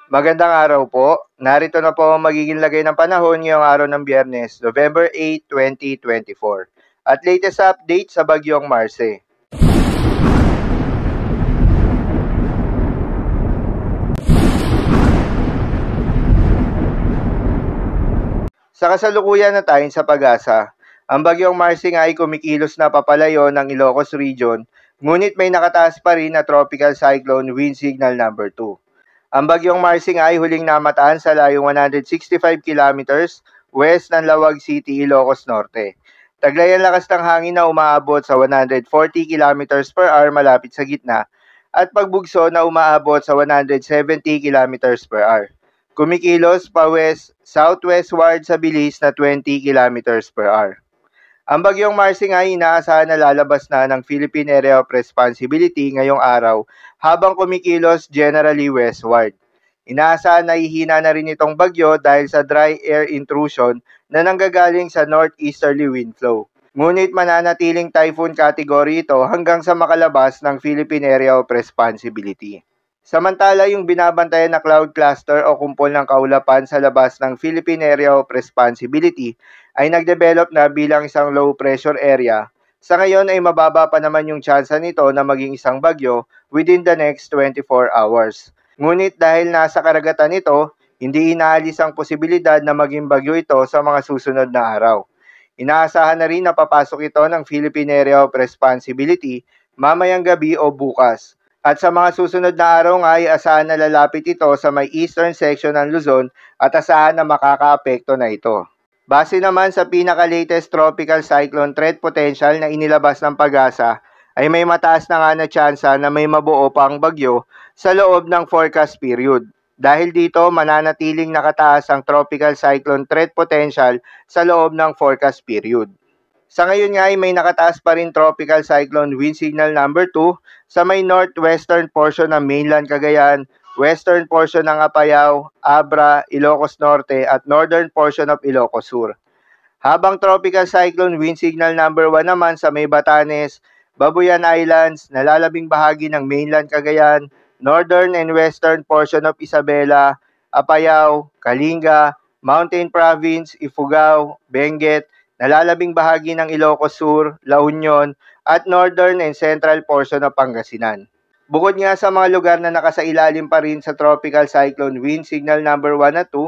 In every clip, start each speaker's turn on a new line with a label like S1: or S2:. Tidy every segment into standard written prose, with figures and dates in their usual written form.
S1: Magandang araw po. Narito na po ang magiging lagay ng panahon ngayong araw ng Biyernes, November 8, 2024. At latest update sa bagyong Marce. Sa kasalukuyan na tayo sa pag-asa, ang bagyong Marce nga ay kumikilos na papalayo ng Ilocos Region, ngunit may nakataas pa rin na tropical cyclone wind signal number 2. Ang bagyong Marce nga ay huling namataan sa layong 165 kilometers west ng Lawag City, Ilocos Norte. Taglay ang lakas ng hangin na umaabot sa 140 kilometers per hour malapit sa gitna at pagbugso na umaabot sa 170 kilometers per hour. Kumikilos pa southwestward sa bilis na 20 kilometers per hour. Ang bagyong Marce nga ay inaasahan na lalabas na ng Philippine Area of Responsibility ngayong araw habang kumikilos generally westward. Inaasahan na ihina na rin itong bagyo dahil sa dry air intrusion na nanggagaling sa northeasterly wind flow. Ngunit mananatiling typhoon category ito hanggang sa makalabas ng Philippine Area of Responsibility. Samantala, yung binabantayan na cloud cluster o kumpol ng kaulapan sa labas ng Philippine Area of Responsibility ay nagdevelop na bilang isang low pressure area. Sa ngayon ay mababa pa naman yung tsansa nito na maging isang bagyo within the next 24 hours. Ngunit dahil nasa karagatan nito, hindi inaalis ang posibilidad na maging bagyo ito sa mga susunod na araw. Inaasahan na rin na papasok ito ng Philippine Area of Responsibility mamayang gabi o bukas. At sa mga susunod na araw nga ay asahan na lalapit ito sa may eastern section ng Luzon at asahan na makakaapekto na ito. Base naman sa pinaka-latest tropical cyclone threat potential na inilabas ng Pag-asa, ay may mataas na nga na tsansa na may mabuo pang bagyo sa loob ng forecast period. Dahil dito, mananatiling nakataas ang tropical cyclone threat potential sa loob ng forecast period. Sa ngayon nga ay may nakataas pa rin tropical cyclone wind signal number 2 sa may northwestern portion ng mainland Cagayan, western portion ng Apayao, Abra, Ilocos Norte at northern portion of Ilocos Sur. Habang tropical cyclone wind signal number 1 naman sa may Batanes, Babuyan Islands, nalalabing bahagi ng mainland Cagayan, northern and western portion of Isabela, Apayao, Kalinga, Mountain Province, Ifugao, Benguet, nalalabing bahagi ng Ilocos Sur, La Union, at northern and central portion ng Pangasinan. Bukod nga sa mga lugar na nakasailalim pa rin sa tropical cyclone wind signal number 1 at 2,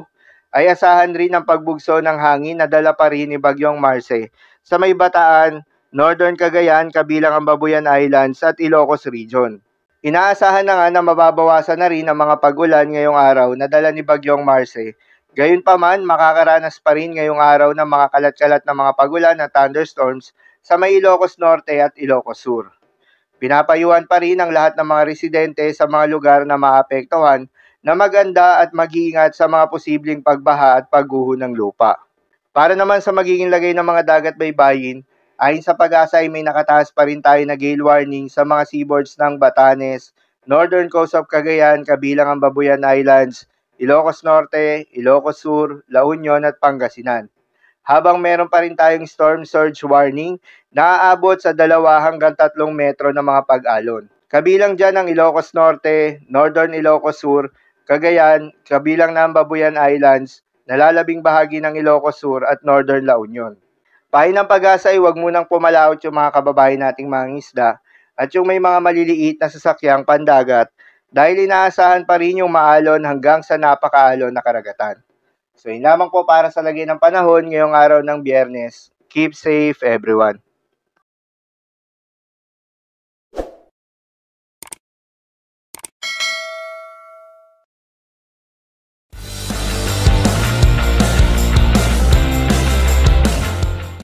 S1: ay asahan rin ang pagbugso ng hangin na dala pa rin ni Bagyong Marce sa may Bataan, northern Cagayan kabilang ang Babuyan Islands at Ilocos Region. Inaasahan na nga na mababawasan na rin ang mga pag-ulan ngayong araw na dala ni Bagyong Marce. Gayunpaman, makakaranas pa rin ngayong araw ng mga kalat-kalat na mga pagulan at thunderstorms sa may Ilocos Norte at Ilocos Sur. Pinapayuhan pa rin ang lahat ng mga residente sa mga lugar na maapektuhan na maganda at mag-iingat sa mga posibleng pagbaha at pagguho ng lupa. Para naman sa magiging lagay ng mga dagat baybayin, ayon sa Pag-asa ay may nakataas pa rin tayo na gale warning sa mga seaboards ng Batanes, northern coast of Cagayan kabilang ang Babuyan Islands, Ilocos Norte, Ilocos Sur, La Union at Pangasinan. Habang meron pa rin tayong storm surge warning na aabot sa 2 hanggang 3 metro ng mga pag-alon. Kabilang dyan ang Ilocos Norte, Northern Ilocos Sur, Cagayan, kabilang ng Babuyan Islands, nalalabing bahagi ng Ilocos Sur at Northern La Union. Pahin ng Pag-asa ay huwag munang pumalaot yung mga kababayan nating mangingisda at yung may mga maliliit na sasakyang pandagat dahil inaasahan pa rin yung maalon hanggang sa napakaalon na karagatan. So yun lamang po para sa lagay ng panahon ngayong araw ng Biyernes. Keep safe everyone.